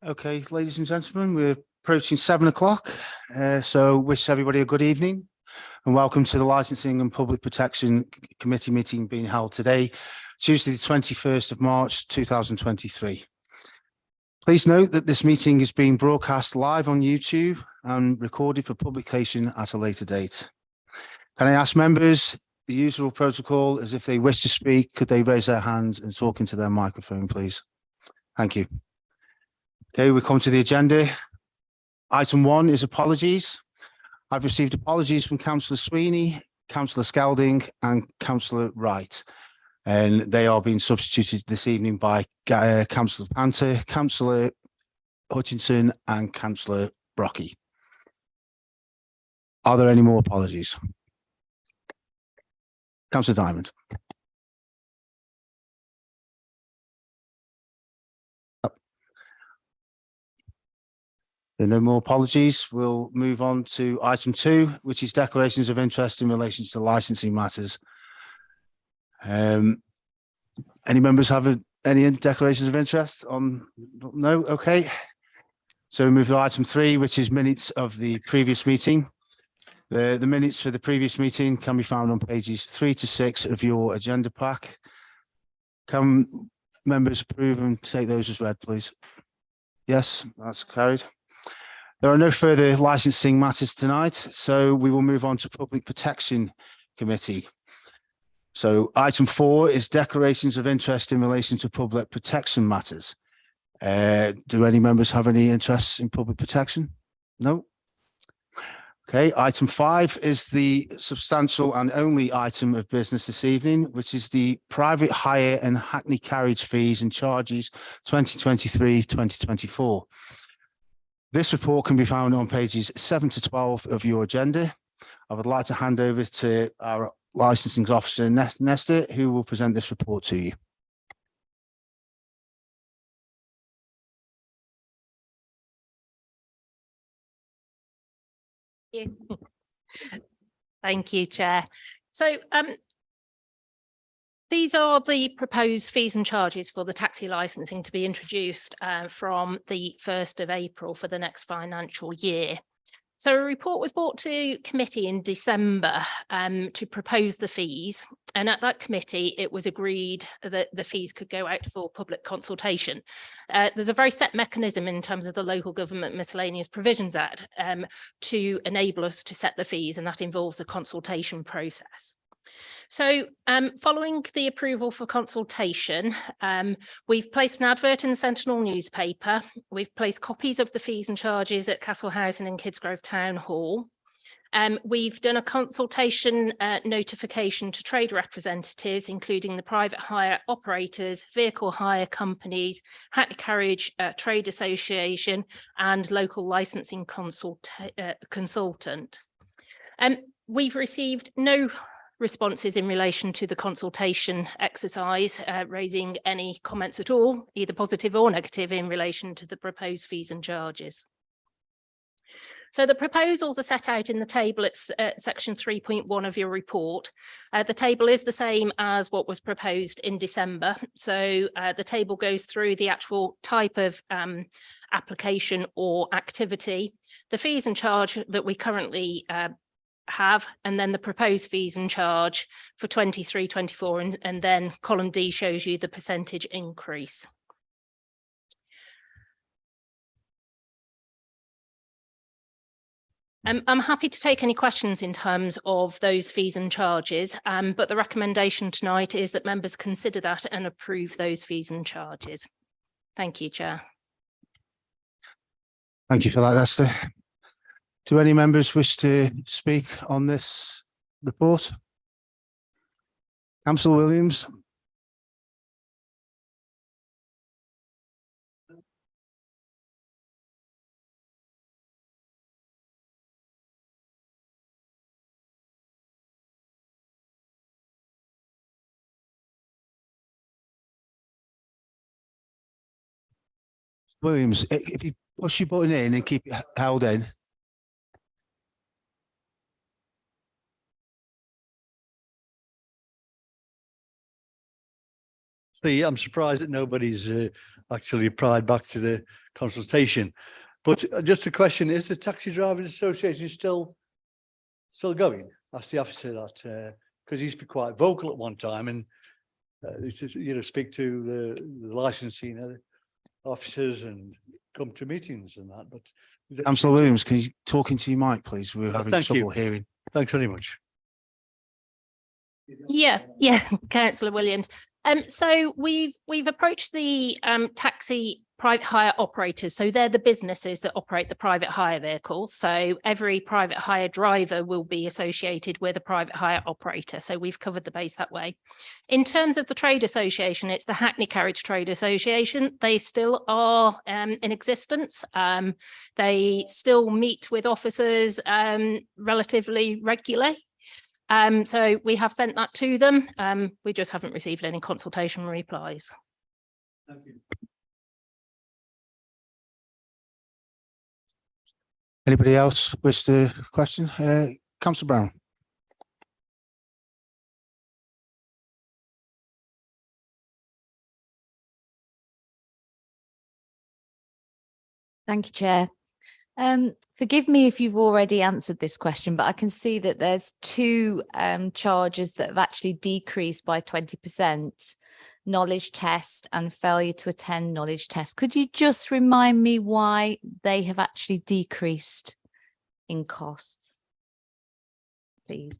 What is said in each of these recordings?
Okay, ladies and gentlemen, we're approaching 7 o'clock. So wish everybody a good evening and welcome to the Licensing and Public Protection Committee meeting being held today, Tuesday, the 21st of March, 2023. Please note that this meeting is being broadcast live on YouTube and recorded for publication at a later date. Can I ask members, the usual protocol is if they wish to speak, could they raise their hands and talk into their microphone, please? Thank you. Okay, we come to the agenda. Item 1 is apologies. I've received apologies from Councillor Sweeney, Councillor Skelding and Councillor Wright, and they are being substituted this evening by Councillor Panther, Councillor Hutchinson and Councillor Brocky. Are there any more apologies? Councillor Diamond. There are no more apologies. We'll move on to item 2, which is declarations of interest in relation to licensing matters. Any members have any declarations of interest on? No? Okay. So we move to item 3, which is minutes of the previous meeting. The minutes for the previous meeting can be found on pages 3 to 6 of your agenda pack. Can members approve and take those as read, please? Yes, that's carried. There are no further licensing matters tonight, so we will move on to Public Protection Committee. So item 4 is declarations of interest in relation to public protection matters. Do any members have any interests in public protection? No? Okay, item 5 is the substantial and only item of business this evening, which is the private hire and hackney carriage fees and charges 2023-2024. This report can be found on pages 7 to 12 of your agenda. I would like to hand over to our licensing officer, Nesta, who will present this report to you. Thank you, Chair. So these are the proposed fees and charges for the taxi licensing to be introduced from the 1st of April for the next financial year. So a report was brought to committee in December to propose the fees. And at that committee, it was agreed that the fees could go out for public consultation. There's a very set mechanism in terms of the Local Government Miscellaneous Provisions Act to enable us to set the fees, and that involves a consultation process. So following the approval for consultation, we've placed an advert in the Sentinel newspaper. We've placed copies of the fees and charges at Castle Housing and Kidsgrove Town Hall. We've done a consultation notification to trade representatives, including the private hire operators, vehicle hire companies, hackney carriage trade association and local licensing consultant. We've received no responses in relation to the consultation exercise, raising any comments at all, either positive or negative, in relation to the proposed fees and charges. So the proposals are set out in the table. It's section 3.1 of your report. The table is the same as what was proposed in December. So the table goes through the actual type of application or activity, the fees and charge that we currently have, and then the proposed fees and charge for 23-24, and then column D shows you the percentage increase. I'm happy to take any questions in terms of those fees and charges, but the recommendation tonight is that members consider that and approve those fees and charges. Thank you, Chair. Thank you for that, Esther. Do any members wish to speak on this report? Councillor Williams. Williams, if you push your button in and keep it held in. I'm surprised that nobody's actually applied back to the consultation. But just a question, is the Taxi Drivers Association still going? That's the officer that, because he used to be quite vocal at one time and, speak to the licensing officers and come to meetings and that. But Councillor Williams, can you talk into your mic, please? We're having thank trouble you. hearing. Thanks very much. Yeah, Councillor Williams. So we've approached the taxi private hire operators. So they're the businesses that operate the private hire vehicles. So every private hire driver will be associated with a private hire operator. So we've covered the base that way. In terms of the trade association, it's the Hackney Carriage Trade Association. They still are in existence. They still meet with officers relatively regularly. So we have sent that to them. We just haven't received any consultation replies. Thank you. Anybody else wish to question? Councillor Brown. Thank you, Chair. Forgive me if you've already answered this question, but I can see that there's two charges that have actually decreased by 20%, knowledge test and failure to attend knowledge test. Could you just remind me why they have actually decreased in cost, please?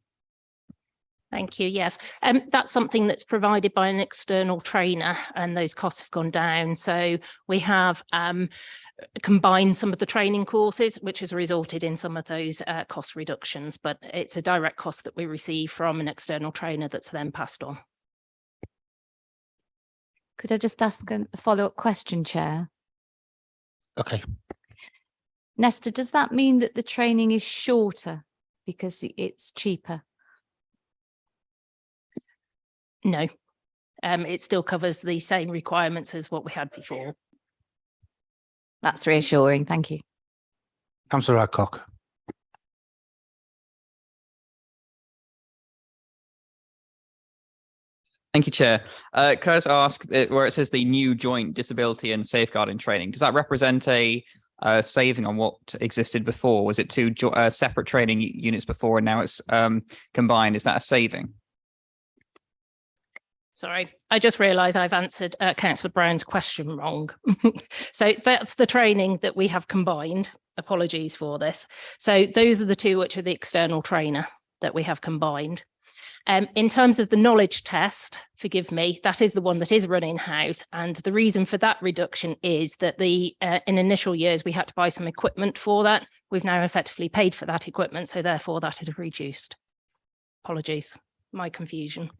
Thank you. Yes, that's something that's provided by an external trainer, and those costs have gone down. So we have combined some of the training courses, which has resulted in some of those cost reductions. But it's a direct cost that we receive from an external trainer that's then passed on. Could I just ask a follow-up question, Chair? Okay. Nesta, does that mean that the training is shorter because it's cheaper? No, it still covers the same requirements as what we had before. That's reassuring. Thank you. Councillor Adcock. Thank you, Chair. Could I just ask, where it says the new joint disability and safeguarding training, does that represent a saving on what existed before? Was it two separate training units before and now it's combined? Is that a saving? Sorry, I just realised I've answered Councillor Brown's question wrong. So that's the training that we have combined. Apologies for this. So those are the two which are the external trainer that we have combined. In terms of the knowledge test, forgive me, that is the one that is run in-house. And the reason for that reduction is that in initial years, we had to buy some equipment for that. We've now effectively paid for that equipment, so therefore that had reduced. Apologies, my confusion.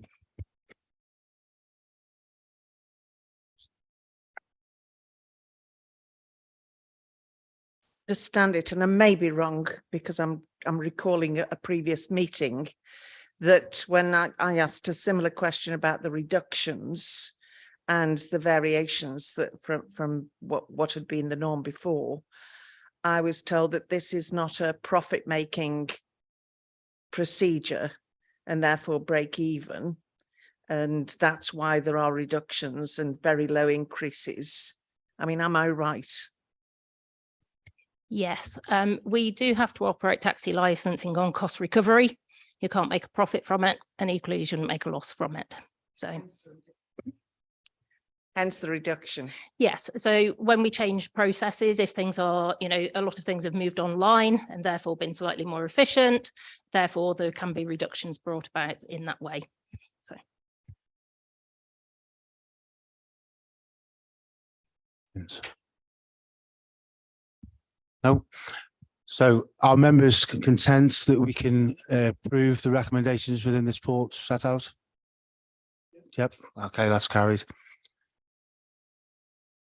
Understand it, and I may be wrong because I'm recalling a previous meeting that when I asked a similar question about the reductions and the variations that from what had been the norm before, I was told that this is not a profit-making procedure and therefore break even, and that's why there are reductions and very low increases. I mean, am I right? Yes, we do have to operate taxi licensing on cost recovery. You can't make a profit from it, and equally you shouldn't make a loss from it. So hence the reduction. Yes, so when we change processes, if things are, a lot of things have moved online and therefore been slightly more efficient, therefore there can be reductions brought about in that way. So. Yes. No. So our members can consent that we can approve the recommendations within this report set out? Yep. Okay, that's carried.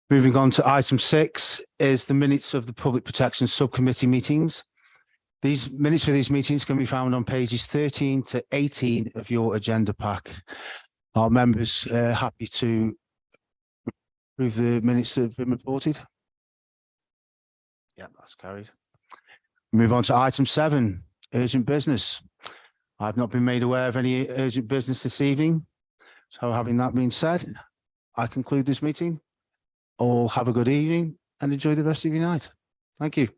Moving on to item 6 is the minutes of the Public Protection Subcommittee meetings. These minutes for these meetings can be found on pages 13 to 18 of your agenda pack. Are members happy to approve the minutes that have been reported? Yeah, that's carried. Move on to item 7, urgent business. I've not been made aware of any urgent business this evening. So having that been said, I conclude this meeting. all have a good evening and enjoy the rest of your night. Thank you.